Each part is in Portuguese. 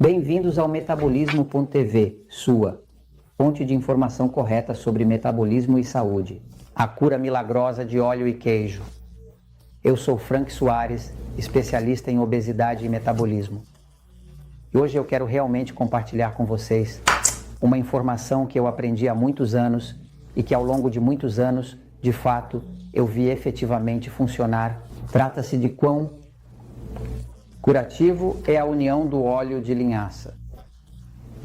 Bem-vindos ao Metabolismo.tv, sua fonte de informação correta sobre metabolismo e saúde. A cura milagrosa de óleo e queijo. Eu sou Frank Soares, especialista em obesidade e metabolismo. E hoje eu quero realmente compartilhar com vocês uma informação que eu aprendi há muitos anos e que ao longo de muitos anos, de fato, eu vi efetivamente funcionar. Trata-se de quão curativo é a união do óleo de linhaça,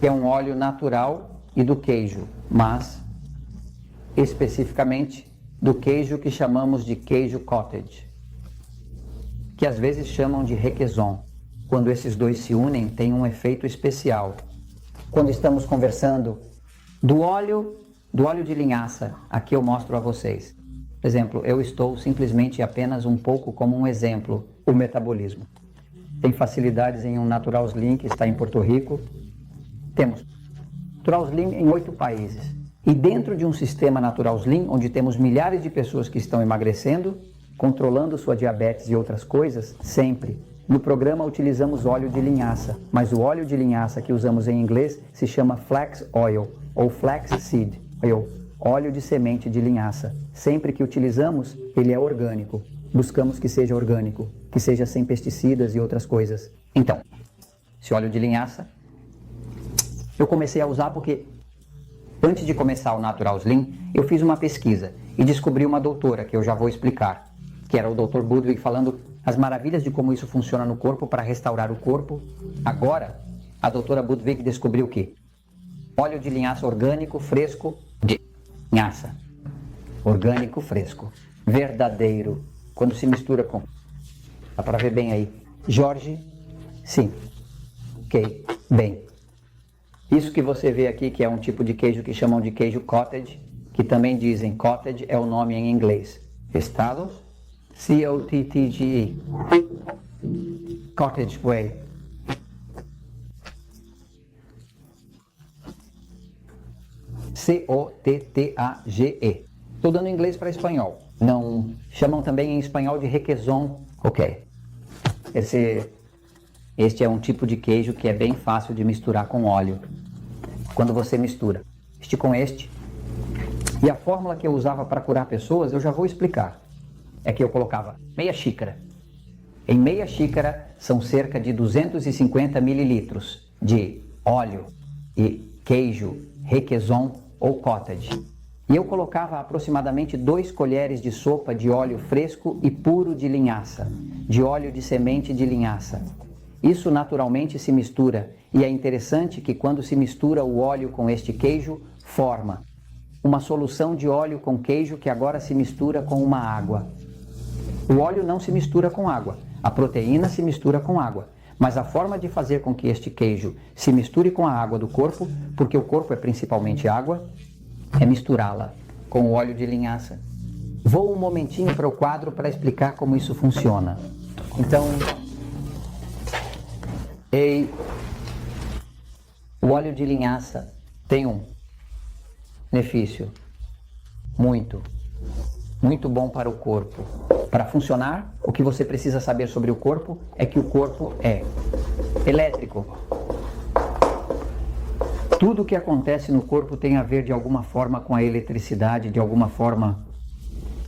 que é um óleo natural, e do queijo, mas especificamente do queijo que chamamos de queijo cottage, que às vezes chamam de requesón. Quando esses dois se unem, tem um efeito especial. Quando estamos conversando do óleo de linhaça, aqui eu mostro a vocês. Por exemplo, eu estou simplesmente apenas um pouco como um exemplo, o metabolismo. Tem facilidades em um Natural Slim que está em Porto Rico. Temos Natural Slim em 8 países. E dentro de um sistema Natural Slim, onde temos milhares de pessoas que estão emagrecendo, controlando sua diabetes e outras coisas, sempre. No programa utilizamos óleo de linhaça, mas o óleo de linhaça que usamos em inglês se chama flax oil ou flax seed oil, óleo de semente de linhaça. Sempre que utilizamos, ele é orgânico. Buscamos que seja orgânico, que seja sem pesticidas e outras coisas. Então, esse óleo de linhaça eu comecei a usar porque antes de começar o Natural Slim, eu fiz uma pesquisa e descobri uma doutora, que eu já vou explicar, que era o Dr. Budwig, falando as maravilhas de como isso funciona no corpo para restaurar o corpo. Agora, a doutora Budwig descobriu que óleo de linhaça orgânico, fresco, de linhaça. Orgânico, fresco. Verdadeiro. Quando se mistura com... Dá para ver bem aí. Jorge? Sim. Ok. Bem. Isso que você vê aqui, que é um tipo de queijo que chamam de queijo cottage, que também dizem cottage é o nome em inglês. Estados? C-O-T-T-G-E. Cottage Way. C-O-T-T-A-G-E. Estou dando inglês para espanhol. Não chamam também em espanhol de requesón. Ok. Este é um tipo de queijo que é bem fácil de misturar com óleo. Quando você mistura este com este. E a fórmula que eu usava para curar pessoas, eu já vou explicar. É que eu colocava meia xícara. Em meia xícara são cerca de 250 mililitros de óleo e queijo requesón ou cottage. E eu colocava aproximadamente 2 colheres de sopa de óleo fresco e puro de linhaça, de óleo de semente de linhaça. Isso naturalmente se mistura, e é interessante que quando se mistura o óleo com este queijo, forma uma solução de óleo com queijo que agora se mistura com uma água. O óleo não se mistura com água, a proteína se mistura com água, mas a forma de fazer com que este queijo se misture com a água do corpo, porque o corpo é principalmente água, é misturá-la com o óleo de linhaça. Vou um momentinho para o quadro para explicar como isso funciona. Então, o óleo de linhaça tem um benefício muito bom para o corpo. Para funcionar, o que você precisa saber sobre o corpo é que o corpo é elétrico. Tudo o que acontece no corpo tem a ver de alguma forma com a eletricidade, de alguma forma.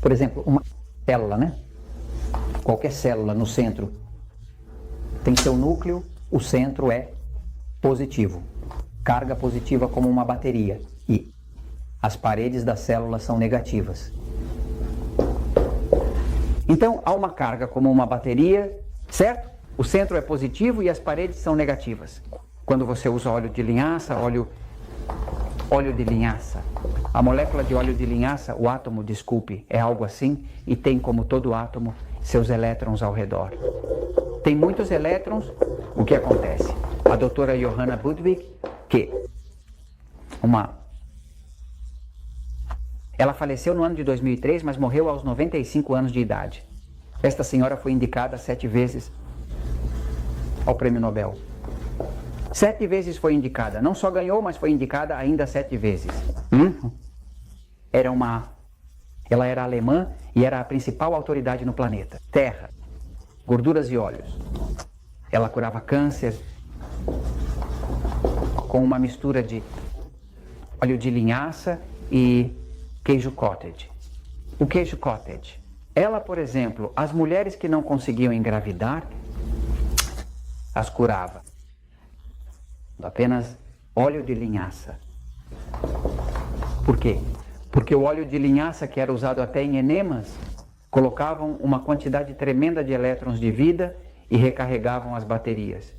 Por exemplo, uma célula, né? Qualquer célula no centro tem seu núcleo, o centro é positivo. Carga positiva como uma bateria. E as paredes da célula são negativas. Então, há uma carga como uma bateria, certo? O centro é positivo e as paredes são negativas. Quando você usa óleo de linhaça, óleo de linhaça. A molécula de óleo de linhaça, o átomo, desculpe, é algo assim, e tem, como todo átomo, seus elétrons ao redor. Tem muitos elétrons, o que acontece? A doutora Johanna Budwig, ela faleceu no ano de 2003, mas morreu aos 95 anos de idade. Esta senhora foi indicada 7 vezes ao Prêmio Nobel. 7 vezes foi indicada. Não só ganhou, mas foi indicada ainda 7 vezes. Ela era alemã e era a principal autoridade no planeta. Terra, gorduras e óleos. Ela curava câncer, com uma mistura de óleo de linhaça e queijo cottage. O queijo cottage, ela, por exemplo, as mulheres que não conseguiam engravidar, as curava. Apenas óleo de linhaça. Por quê? Porque o óleo de linhaça, que era usado até em enemas, colocavam uma quantidade tremenda de elétrons de vida e recarregavam as baterias.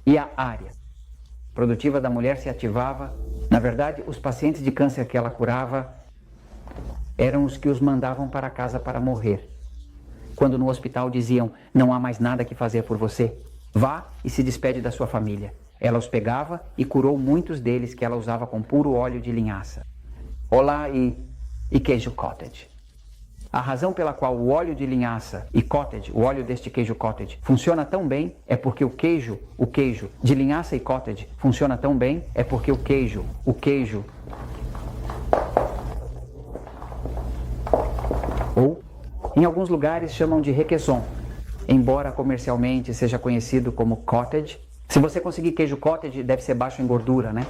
E a área produtiva da mulher se ativava. Na verdade, os pacientes de câncer que ela curava eram os que os mandavam para casa para morrer. Quando no hospital diziam, não há mais nada que fazer por você, vá e se despede da sua família. Ela os pegava e curou muitos deles que ela usava com puro óleo de linhaça. Olá e queijo cottage. A razão pela qual o óleo de linhaça e cottage, o óleo deste queijo cottage, funciona tão bem é porque o queijo de linhaça e cottage funciona tão bem é porque o queijo ou em alguns lugares chamam de requesón, embora comercialmente seja conhecido como cottage. Se você conseguir queijo cottage, deve ser baixo em gordura, né?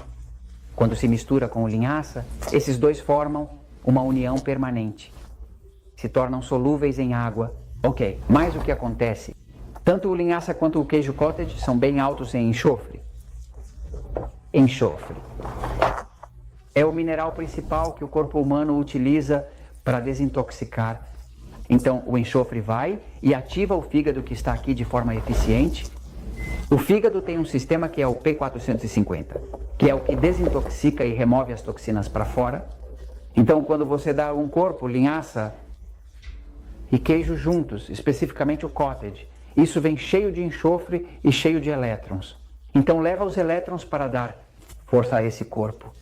Quando se mistura com o linhaça, esses dois formam uma união permanente. Se tornam solúveis em água. Ok, mas o que acontece? Tanto o linhaça quanto o queijo cottage são bem altos em enxofre. Enxofre é o mineral principal que o corpo humano utiliza para desintoxicar. Então o enxofre vai e ativa o fígado, que está aqui de forma eficiente. O fígado tem um sistema que é o P450, que é o que desintoxica e remove as toxinas para fora. Então quando você dá um corpo, linhaça e queijo juntos, especificamente o cottage, isso vem cheio de enxofre e cheio de elétrons. Então leva os elétrons para dar força a esse corpo,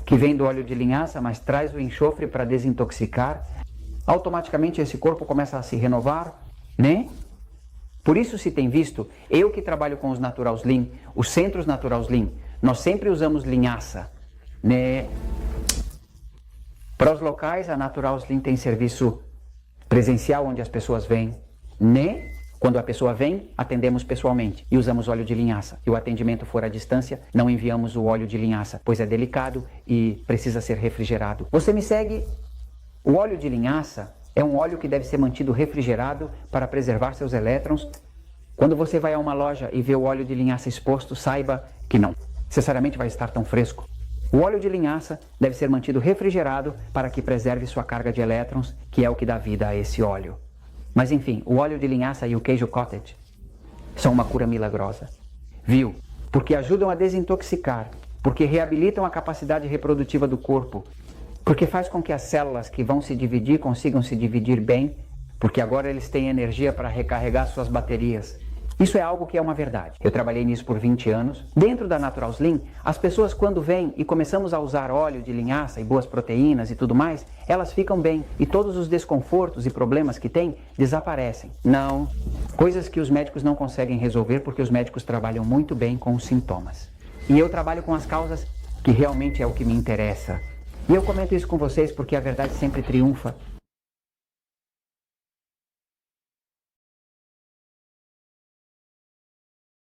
que vem do óleo de linhaça, mas traz o enxofre para desintoxicar. Automaticamente esse corpo começa a se renovar, né? Por isso se tem visto, eu que trabalho com os Natural Slim, os centros Natural Slim, nós sempre usamos linhaça, né? Para os locais, a Natural Slim tem serviço presencial, onde as pessoas vêm, né? Quando a pessoa vem, atendemos pessoalmente e usamos óleo de linhaça. Se o atendimento for à distância, não enviamos o óleo de linhaça, pois é delicado e precisa ser refrigerado. Você me segue? O óleo de linhaça é um óleo que deve ser mantido refrigerado para preservar seus elétrons. Quando você vai a uma loja e vê o óleo de linhaça exposto, saiba que não necessariamente vai estar tão fresco. O óleo de linhaça deve ser mantido refrigerado para que preserve sua carga de elétrons, que é o que dá vida a esse óleo. Mas enfim, o óleo de linhaça e o queijo cottage são uma cura milagrosa. Viu? Porque ajudam a desintoxicar, porque reabilitam a capacidade reprodutiva do corpo, porque faz com que as células que vão se dividir consigam se dividir bem, porque agora eles têm energia para recarregar suas baterias. Isso é algo que é uma verdade. Eu trabalhei nisso por 20 anos. Dentro da Natural Slim, as pessoas quando vêm e começamos a usar óleo de linhaça e boas proteínas e tudo mais, elas ficam bem e todos os desconfortos e problemas que têm desaparecem. Não, coisas que os médicos não conseguem resolver porque os médicos trabalham muito bem com os sintomas. E eu trabalho com as causas, que realmente é o que me interessa. E eu comento isso com vocês porque a verdade sempre triunfa.